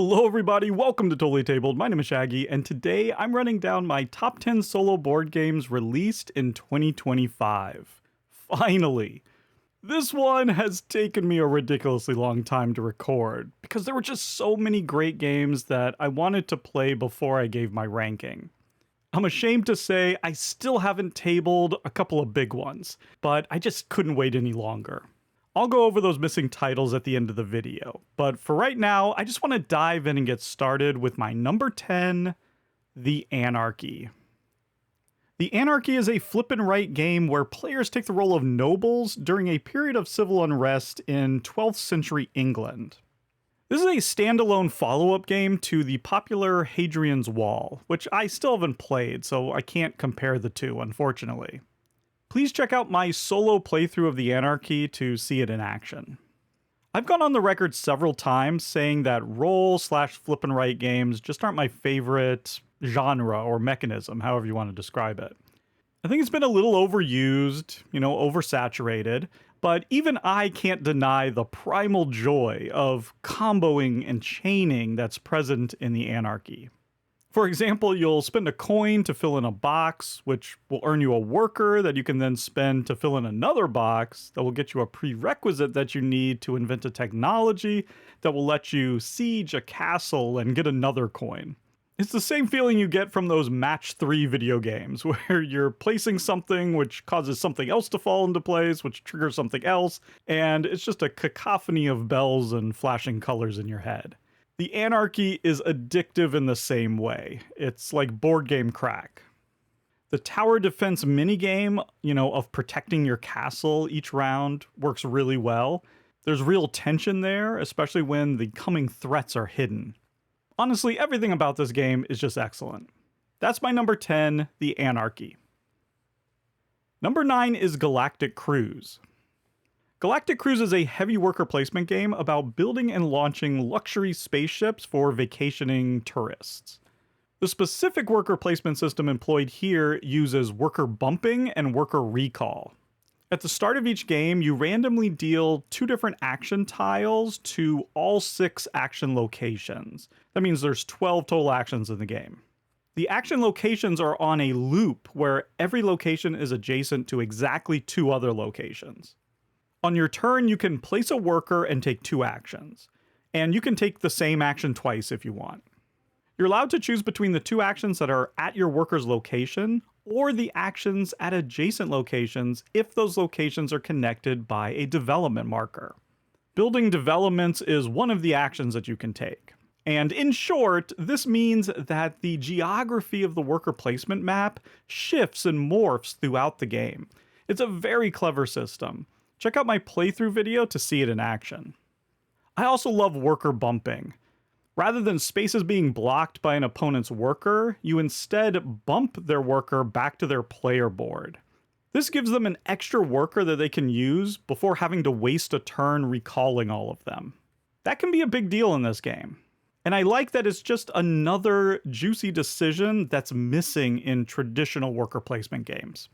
Hello everybody, welcome to Totally Tabled. My name is Shaggy, and today I'm running down my top 10 solo board games released in 2025. Finally! This one has taken me a ridiculously long time to record, because there were just so many great games that I wanted to play before I gave my ranking. I'm ashamed to say I still haven't tabled a couple of big ones, but I just couldn't wait any longer. I'll go over those missing titles at the end of the video, but for right now, I just want to dive in and get started with my number 10, The Anarchy. The Anarchy is a flip and write game where players take the role of nobles during a period of civil unrest in 12th century England. This is a standalone follow-up game to the popular Hadrian's Wall, which I still haven't played, so I can't compare the two, unfortunately. Please check out my solo playthrough of The Anarchy to see it in action. I've gone on the record several times saying that roll/flip and write games just aren't my favorite genre or mechanism, however you want to describe it. I think it's been a little overused, oversaturated, but even I can't deny the primal joy of comboing and chaining that's present in The Anarchy. For example, you'll spend a coin to fill in a box, which will earn you a worker that you can then spend to fill in another box that will get you a prerequisite that you need to invent a technology that will let you siege a castle and get another coin. It's the same feeling you get from those match 3 video games, where you're placing something which causes something else to fall into place, which triggers something else, and it's just a cacophony of bells and flashing colors in your head. The Anarchy is addictive in the same way. It's like board game crack. The tower defense minigame, of protecting your castle each round works really well. There's real tension there, especially when the coming threats are hidden. Honestly, everything about this game is just excellent. That's my number 10, The Anarchy. Number 9 is Galactic Cruise. Galactic Cruise is a heavy worker placement game about building and launching luxury spaceships for vacationing tourists. The specific worker placement system employed here uses worker bumping and worker recall. At the start of each game, you randomly deal 2 different action tiles to all 6 action locations. That means there's 12 total actions in the game. The action locations are on a loop where every location is adjacent to exactly 2 other locations. On your turn, you can place a worker and take 2 actions, and you can take the same action twice if you want. You're allowed to choose between the 2 actions that are at your worker's location or the actions at adjacent locations if those locations are connected by a development marker. Building developments is one of the actions that you can take. And in short, this means that the geography of the worker placement map shifts and morphs throughout the game. It's a very clever system. Check out my playthrough video to see it in action. I also love worker bumping. Rather than spaces being blocked by an opponent's worker, you instead bump their worker back to their player board. This gives them an extra worker that they can use before having to waste a turn recalling all of them. That can be a big deal in this game. And I like that it's just another juicy decision that's missing in traditional worker placement games.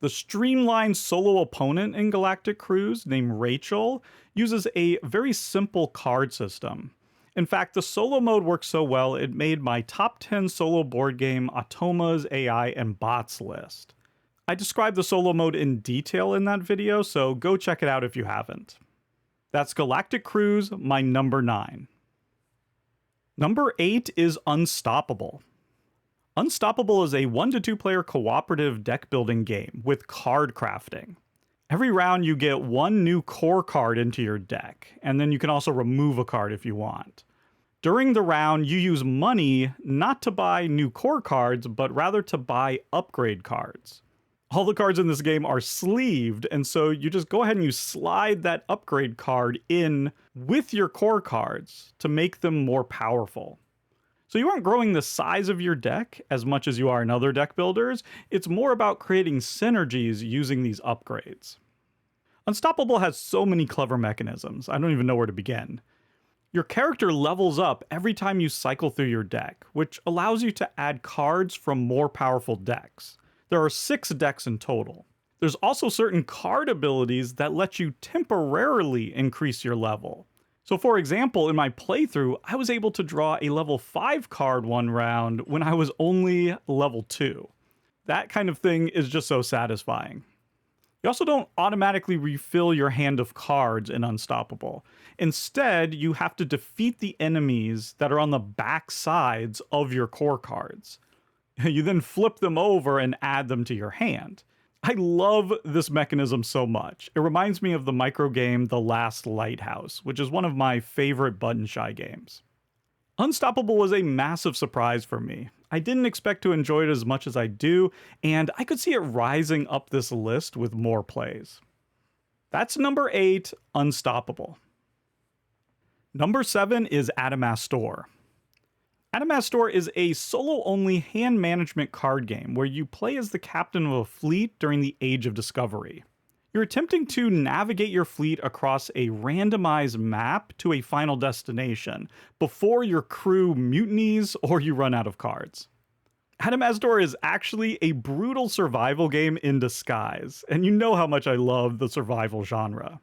The streamlined solo opponent in Galactic Cruise, named Rachel, uses a very simple card system. In fact, the solo mode works so well, it made my top 10 solo board game Automa's AI and Bots list. I described the solo mode in detail in that video, so go check it out if you haven't. That's Galactic Cruise, my number 9. Number 8 is Unstoppable. Unstoppable is a 1 to 2 player cooperative deck building game with card crafting. Every round you get 1 new core card into your deck, and then you can also remove a card if you want. During the round, you use money not to buy new core cards, but rather to buy upgrade cards. All the cards in this game are sleeved, and so you just go ahead and you slide that upgrade card in with your core cards to make them more powerful. So you aren't growing the size of your deck as much as you are in other deck builders. It's more about creating synergies using these upgrades. Unstoppable has so many clever mechanisms, I don't even know where to begin. Your character levels up every time you cycle through your deck, which allows you to add cards from more powerful decks. There are 6 decks in total. There's also certain card abilities that let you temporarily increase your level. So for example, in my playthrough, I was able to draw a level 5 card one round when I was only level 2. That kind of thing is just so satisfying. You also don't automatically refill your hand of cards in Unstoppable. Instead, you have to defeat the enemies that are on the back sides of your core cards. You then flip them over and add them to your hand. I love this mechanism so much. It reminds me of the micro game The Last Lighthouse, which is one of my favorite button shy games. Unstoppable was a massive surprise for me. I didn't expect to enjoy it as much as I do, and I could see it rising up this list with more plays. That's number 8, Unstoppable. Number 7 is Adamastor. Adamastor is a solo-only hand management card game where you play as the captain of a fleet during the Age of Discovery. You're attempting to navigate your fleet across a randomized map to a final destination before your crew mutinies or you run out of cards. Adamastor is actually a brutal survival game in disguise, and you know how much I love the survival genre.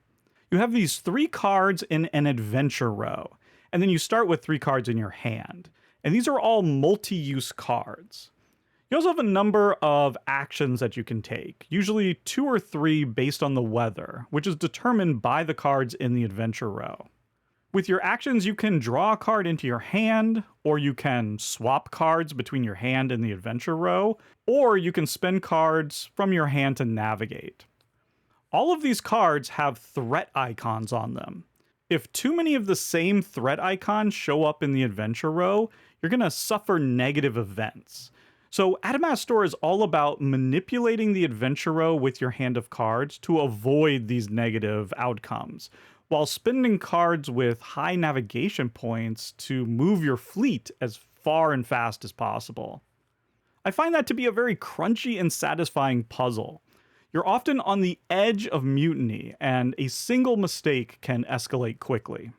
You have these 3 cards in an adventure row, and then you start with 3 cards in your hand. And these are all multi-use cards. You also have a number of actions that you can take, usually 2 or 3 based on the weather, which is determined by the cards in the adventure row. With your actions, you can draw a card into your hand, or you can swap cards between your hand and the adventure row, or you can spend cards from your hand to navigate. All of these cards have threat icons on them. If too many of the same threat icons show up in the adventure row, you're going to suffer negative events. So Adamastor is all about manipulating the adventure row with your hand of cards to avoid these negative outcomes, while spending cards with high navigation points to move your fleet as far and fast as possible. I find that to be a very crunchy and satisfying puzzle. You're often on the edge of mutiny, and a single mistake can escalate quickly.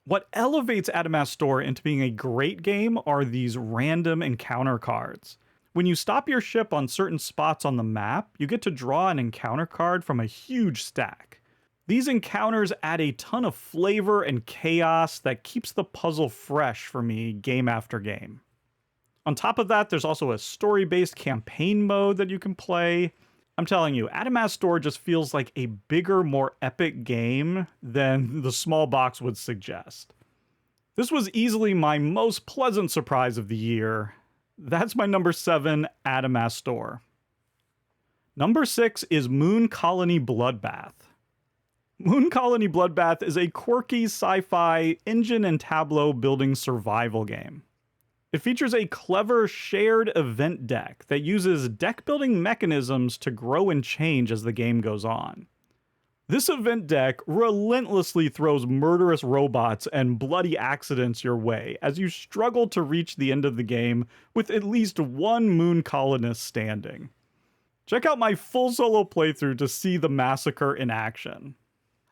What elevates Adamastor into being a great game are these random encounter cards. When you stop your ship on certain spots on the map, you get to draw an encounter card from a huge stack. These encounters add a ton of flavor and chaos that keeps the puzzle fresh for me game after game. On top of that, there's also a story-based campaign mode that you can play. I'm telling you, Adamastor just feels like a bigger, more epic game than the small box would suggest. This was easily my most pleasant surprise of the year. That's my number 7, Adamastor. Number 6 is Moon Colony Bloodbath. Moon Colony Bloodbath is a quirky sci-fi engine and tableau building survival game. It features a clever shared event deck that uses deck building mechanisms to grow and change as the game goes on. This event deck relentlessly throws murderous robots and bloody accidents your way as you struggle to reach the end of the game with at least one moon colonist standing. Check out my full solo playthrough to see the massacre in action.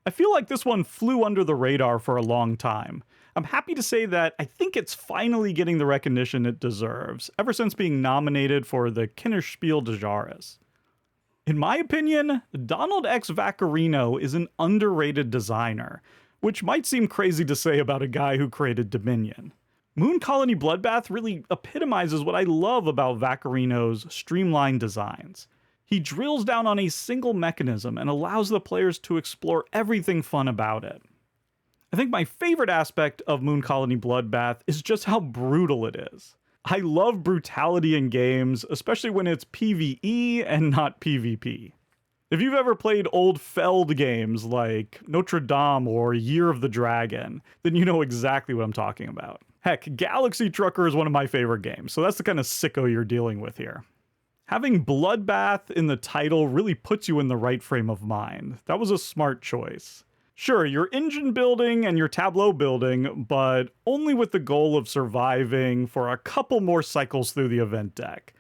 I feel like this one flew under the radar for a long time. I'm happy to say that I think it's finally getting the recognition it deserves, ever since being nominated for the Kinderspiel des Jahres. In my opinion, Donald X. Vaccarino is an underrated designer, which might seem crazy to say about a guy who created Dominion. Moon Colony Bloodbath really epitomizes what I love about Vaccarino's streamlined designs. He drills down on a single mechanism and allows the players to explore everything fun about it. I think my favorite aspect of Moon Colony Bloodbath is just how brutal it is. I love brutality in games, especially when it's PvE and not PvP. If you've ever played old Feld games like Notre Dame or Year of the Dragon, then you know exactly what I'm talking about. Heck, Galaxy Trucker is one of my favorite games, so that's the kind of sicko you're dealing with here. Having Bloodbath in the title really puts you in the right frame of mind. That was a smart choice. Sure, you're engine building and you're tableau building, but only with the goal of surviving for a couple more cycles through the event deck.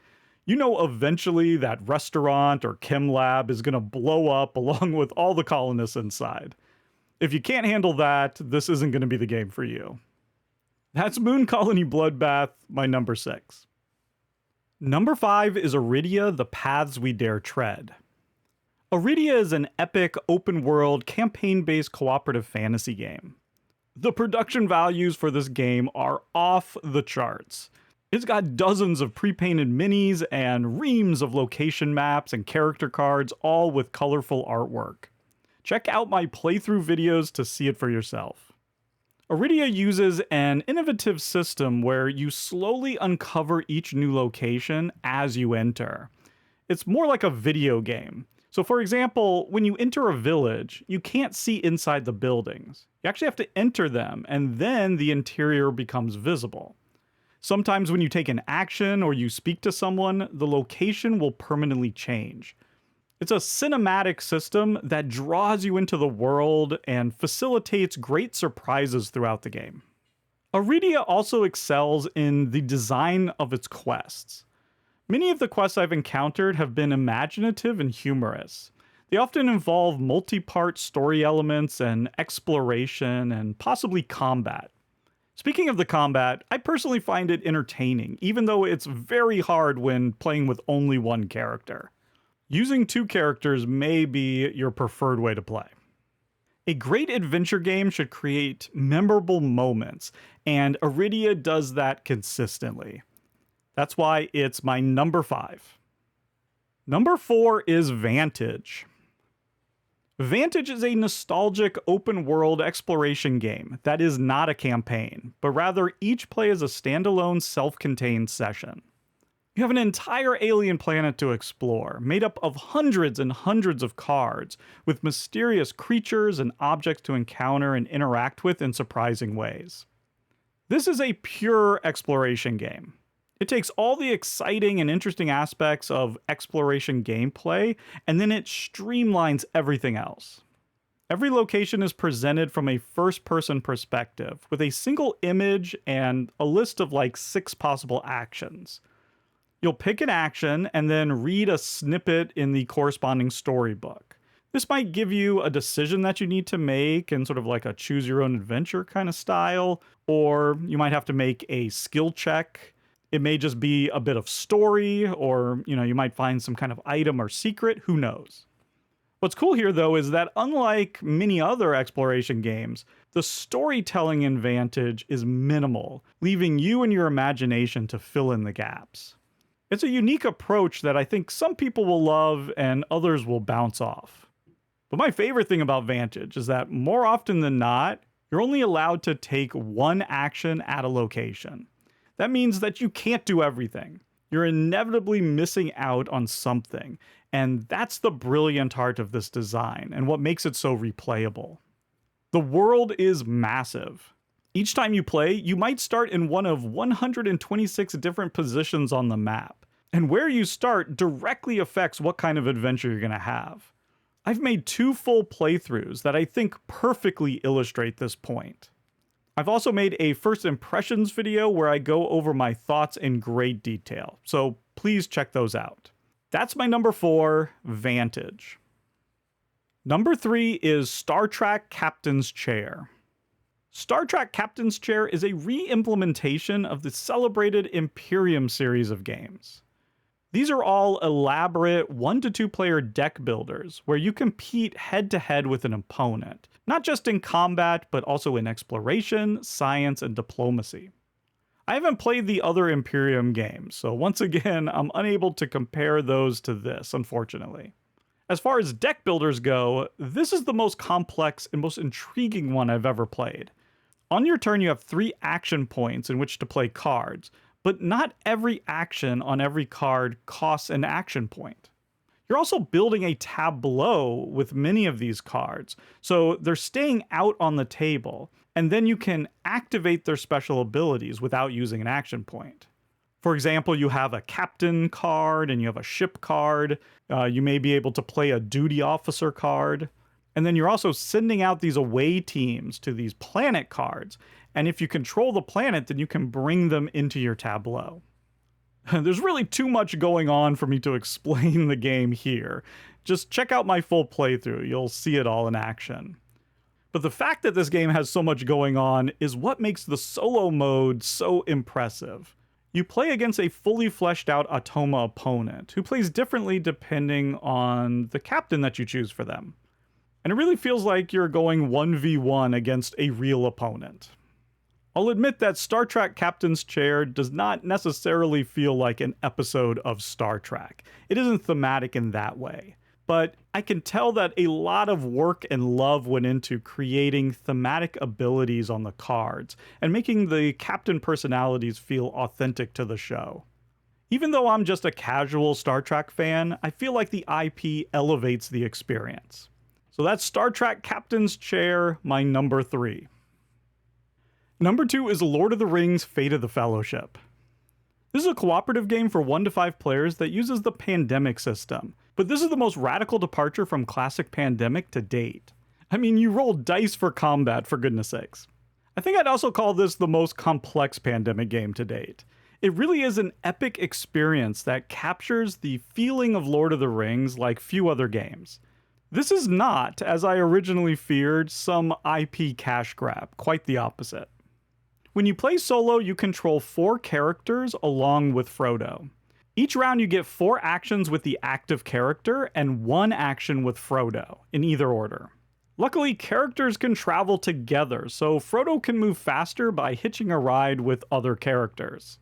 You know eventually that restaurant or chem lab is going to blow up along with all the colonists inside. If you can't handle that, this isn't going to be the game for you. That's Moon Colony Bloodbath, my number 6. Number 5 is Arydia, The Paths We Dare Tread. Arydia is an epic, open-world, campaign-based cooperative fantasy game. The production values for this game are off the charts. It's got dozens of pre-painted minis and reams of location maps and character cards, all with colorful artwork. Check out my playthrough videos to see it for yourself. Arydia uses an innovative system where you slowly uncover each new location as you enter. It's more like a video game. So for example, when you enter a village, you can't see inside the buildings. You actually have to enter them, and then the interior becomes visible. Sometimes when you take an action or you speak to someone, the location will permanently change. It's a cinematic system that draws you into the world and facilitates great surprises throughout the game. Arydia also excels in the design of its quests. Many of the quests I've encountered have been imaginative and humorous. They often involve multi-part story elements and exploration and possibly combat. Speaking of the combat, I personally find it entertaining, even though it's very hard when playing with only one character. Using two characters may be your preferred way to play. A great adventure game should create memorable moments, and Arydia does that consistently. That's why it's my number 5. Number 4 is Vantage. Vantage is a nostalgic open-world exploration game that is not a campaign, but rather each play is a standalone self-contained session. You have an entire alien planet to explore, made up of hundreds and hundreds of cards, with mysterious creatures and objects to encounter and interact with in surprising ways. This is a pure exploration game. It takes all the exciting and interesting aspects of exploration gameplay, and then it streamlines everything else. Every location is presented from a first-person perspective, with a single image and a list of like 6 possible actions. You'll pick an action and then read a snippet in the corresponding storybook. This might give you a decision that you need to make in sort of like a choose-your-own-adventure kind of style, or you might have to make a skill check. It may just be a bit of story, or you might find some kind of item or secret, who knows. What's cool here though is that unlike many other exploration games, the storytelling in Vantage is minimal, leaving you and your imagination to fill in the gaps. It's a unique approach that I think some people will love and others will bounce off. But my favorite thing about Vantage is that more often than not, you're only allowed to take one action at a location. That means that you can't do everything. You're inevitably missing out on something, and that's the brilliant heart of this design and what makes it so replayable. The world is massive. Each time you play, you might start in one of 126 different positions on the map, and where you start directly affects what kind of adventure you're going to have. I've made 2 full playthroughs that I think perfectly illustrate this point. I've also made a first impressions video where I go over my thoughts in great detail, so please check those out. That's my number 4, Vantage. Number 3 is Star Trek Captain's Chair. Star Trek Captain's Chair is a re-implementation of the celebrated Imperium series of games. These are all elaborate 1 to 2 player deck builders where you compete head-to-head with an opponent, not just in combat, but also in exploration, science, and diplomacy. I haven't played the other Imperium games, so once again, I'm unable to compare those to this, unfortunately. As far as deck builders go, this is the most complex and most intriguing one I've ever played. On your turn, you have 3 action points in which to play cards, but not every action on every card costs an action point. You're also building a tableau with many of these cards, so they're staying out on the table, and then you can activate their special abilities without using an action point. For example, you have a captain card and you have a ship card. You may be able to play a duty officer card. And then you're also sending out these away teams to these planet cards. And if you control the planet, then you can bring them into your tableau. There's really too much going on for me to explain the game here. Just check out my full playthrough. You'll see it all in action. But the fact that this game has so much going on is what makes the solo mode so impressive. You play against a fully fleshed out automa opponent who plays differently depending on the captain that you choose for them. and it really feels like you're going 1v1 against a real opponent. I'll admit that Star Trek Captain's Chair does not necessarily feel like an episode of Star Trek. It isn't thematic in that way. But I can tell that a lot of work and love went into creating thematic abilities on the cards and making the captain personalities feel authentic to the show. Even though I'm just a casual Star Trek fan, I feel like the IP elevates the experience. So that's Star Trek Captain's Chair, my number 3. Number 2 is Lord of the Rings: Fate of the Fellowship. This is a cooperative game for 1 to 5 players that uses the pandemic system, but this is the most radical departure from classic pandemic to date. I mean, you roll dice for combat, for goodness sakes. I think I'd also call this the most complex pandemic game to date. It really is an epic experience that captures the feeling of Lord of the Rings like few other games. This is not, as I originally feared, some IP cash grab, quite the opposite. When you play solo, you control 4 characters along with Frodo. Each round you get 4 actions with the active character and 1 action with Frodo, in either order. Luckily, characters can travel together, so Frodo can move faster by hitching a ride with other characters.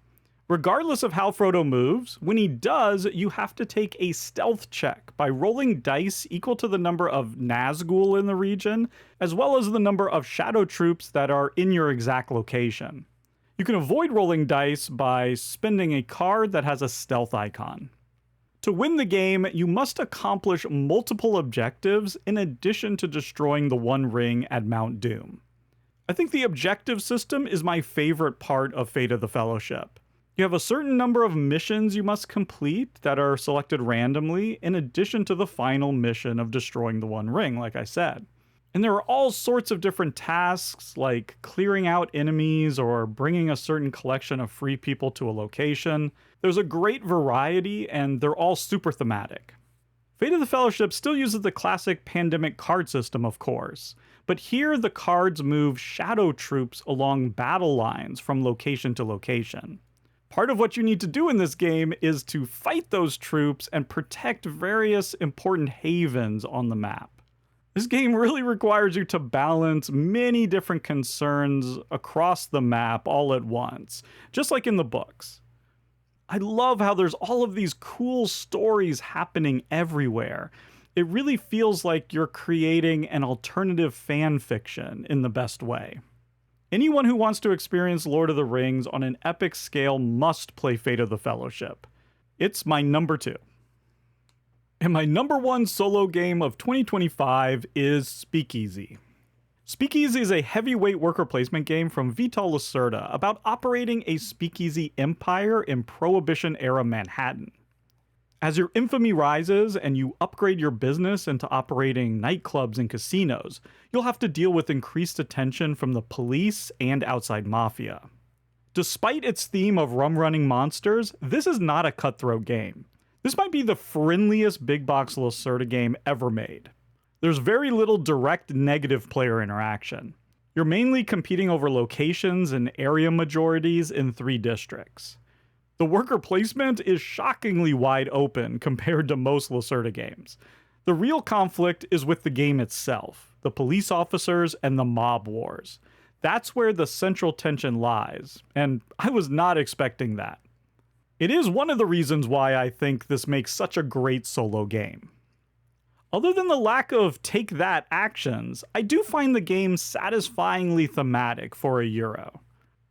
Regardless of how Frodo moves, when he does, you have to take a stealth check by rolling dice equal to the number of Nazgul in the region, as well as the number of shadow troops that are in your exact location. You can avoid rolling dice by spending a card that has a stealth icon. To win the game, you must accomplish multiple objectives in addition to destroying the One Ring at Mount Doom. I think the objective system is my favorite part of Fate of the Fellowship. You have a certain number of missions you must complete that are selected randomly, in addition to the final mission of destroying the One Ring, like I said. And there are all sorts of different tasks, like clearing out enemies or bringing a certain collection of free people to a location. There's a great variety, and they're all super thematic. Fate of the Fellowship still uses the classic pandemic card system, of course, but here the cards move shadow troops along battle lines from location to location. Part of what you need to do in this game is to fight those troops and protect various important havens on the map. This game really requires you to balance many different concerns across the map all at once, just like in the books. I love how there's all of these cool stories happening everywhere. It really feels like you're creating an alternative fan fiction in the best way. Anyone who wants to experience Lord of the Rings on an epic scale must play Fate of the Fellowship. It's my number 2. And my number 1 solo game of 2025 is Speakeasy. Speakeasy is a heavyweight worker placement game from Vital Lacerda about operating a speakeasy empire in Prohibition-era Manhattan. As your infamy rises and you upgrade your business into operating nightclubs and casinos, you'll have to deal with increased attention from the police and outside mafia. Despite its theme of rum-running monsters, this is not a cutthroat game. This might be the friendliest big box Lacerda game ever made. There's very little direct negative player interaction. You're mainly competing over locations and area majorities in 3 districts. The worker placement is shockingly wide open compared to most Lacerda games. The real conflict is with the game itself, the police officers and the mob wars. That's where the central tension lies, and I was not expecting that. It is one of the reasons why I think this makes such a great solo game. Other than the lack of take-that actions, I do find the game satisfyingly thematic for a Euro.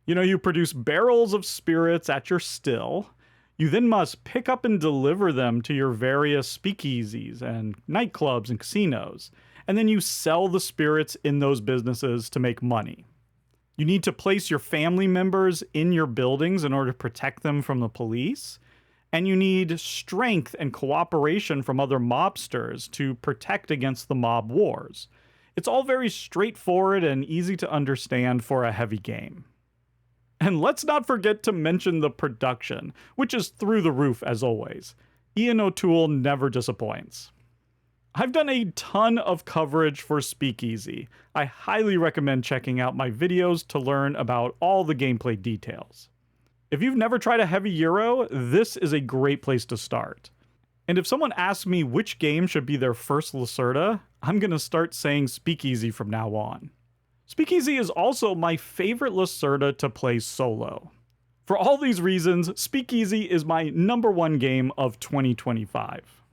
You produce barrels of spirits at your still. You then must pick up and deliver them to your various speakeasies and nightclubs and casinos, and then you sell the spirits in those businesses to make money. You need to place your family members in your buildings in order to protect them from the police, and you need strength and cooperation from other mobsters to protect against the mob wars. It's all very straightforward and easy to understand for a heavy game. And let's not forget to mention the production, which is through the roof as always. Ian O'Toole never disappoints. I've done a ton of coverage for Speakeasy. I highly recommend checking out my videos to learn about all the gameplay details. If you've never tried a heavy Euro, this is a great place to start. And if someone asks me which game should be their first Lacerda, I'm gonna start saying Speakeasy from now on. Speakeasy is also my favorite Lacerda to play solo. For all these reasons, Speakeasy is my #1 game of 2025.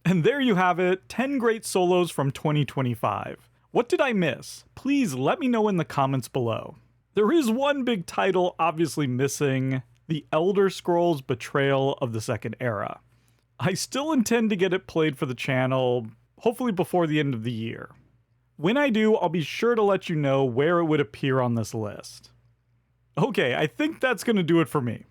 And there you have it, 10 great solos from 2025. What did I miss? Please let me know in the comments below. There is one big title obviously missing, The Elder Scrolls Betrayal of the Second Era. I still intend to get it played for the channel, hopefully before the end of the year. When I do, I'll be sure to let you know where it would appear on this list. Okay, I think that's going to do it for me.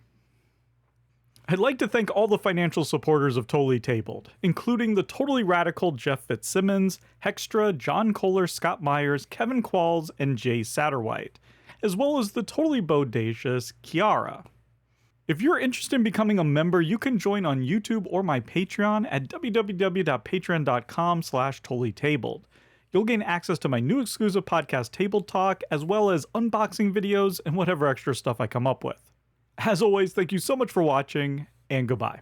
I'd like to thank all the financial supporters of Totally Tabled, including the totally radical Jeff Fitzsimmons, Hextra, John Kohler, Scott Myers, Kevin Qualls, and Jay Satterwhite, as well as the totally bodacious Kiara. If you're interested in becoming a member, you can join on YouTube or my Patreon at www.patreon.com/totallytabled. You'll gain access to my new exclusive podcast Table Talk, as well as unboxing videos and whatever extra stuff I come up with. As always, thank you so much for watching, and goodbye.